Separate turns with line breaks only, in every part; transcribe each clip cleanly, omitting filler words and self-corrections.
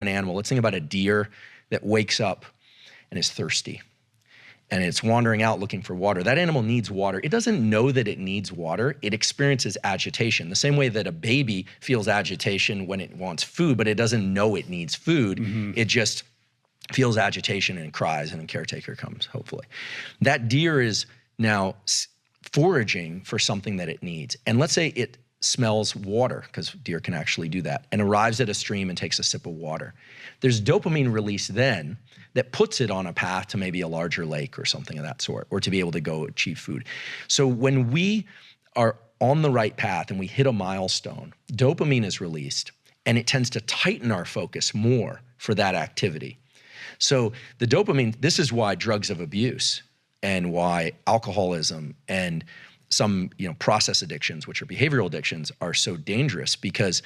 an animal. Let's think about a deer that wakes up and is thirsty and it's wandering out looking for water. That animal needs water. It doesn't know that it needs water. It experiences agitation the same way that a baby feels agitation when it wants food, but it doesn't know it needs food. It just feels agitation and cries, and a caretaker comes, hopefully. That deer is now foraging for something that it needs. And let's say it smells water, because deer can actually do that, and arrives at a stream and takes a sip of water. There's dopamine release then that puts it on a path to maybe a larger lake or something of that sort, or to be able to go achieve food. So when we are on the right path and we hit a milestone, dopamine is released, and it tends to tighten our focus more for that activity. So the dopamine, this is why drugs of abuse and why alcoholism and some process addictions, which are behavioral addictions, are so dangerous, because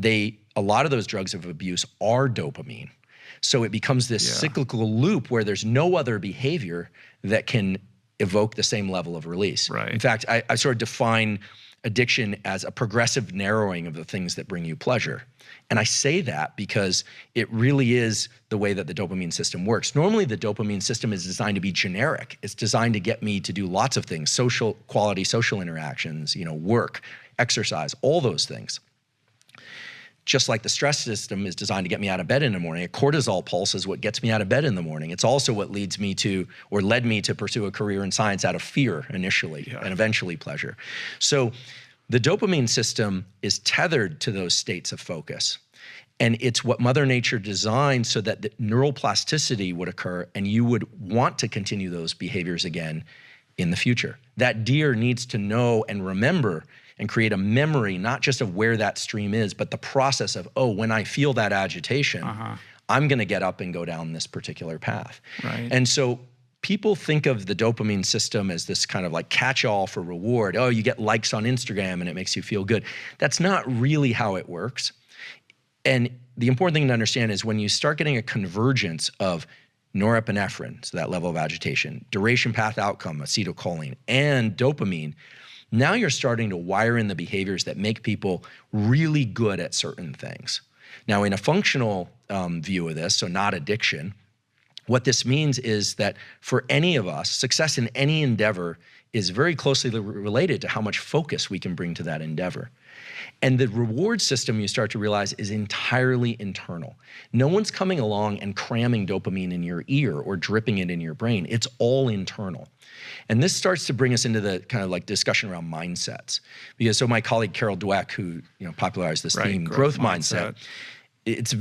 a lot of those drugs of abuse are dopamine. So it becomes this cyclical loop where there's no other behavior that can evoke the same level of release.
Right.
In fact, I sort of define addiction as a progressive narrowing of the things that bring you pleasure. And I say that because it really is the way that the dopamine system works. Normally, the dopamine system is designed to be generic. It's designed to get me to do lots of things: quality social interactions, work, exercise, all those things. Just like the stress system is designed to get me out of bed in the morning, a cortisol pulse is what gets me out of bed in the morning. It's also what led me to pursue a career in science out of fear initially, and eventually pleasure. So the dopamine system is tethered to those states of focus. And it's what Mother Nature designed so that the neural plasticity would occur and you would want to continue those behaviors again in the future. That deer needs to know and remember and create a memory, not just of where that stream is, but the process of, oh, when I feel that agitation, I'm gonna get up and go down this particular path.
Right.
And so people think of the dopamine system as this kind of like catch-all for reward. Oh, you get likes on Instagram and it makes you feel good. That's not really how it works. And the important thing to understand is when you start getting a convergence of norepinephrine, so that level of agitation, duration path outcome, acetylcholine, and dopamine, now you're starting to wire in the behaviors that make people really good at certain things. Now, in a functional view of this, so not addiction, what this means is that for any of us, success in any endeavor is very closely related to how much focus we can bring to that endeavor. And the reward system, you start to realize, is entirely internal. No one's coming along and cramming dopamine in your ear or dripping it in your brain. It's all internal. And this starts to bring us into the kind of like discussion around mindsets. Because so my colleague Carol Dweck, who popularized this theme, growth mindset, it's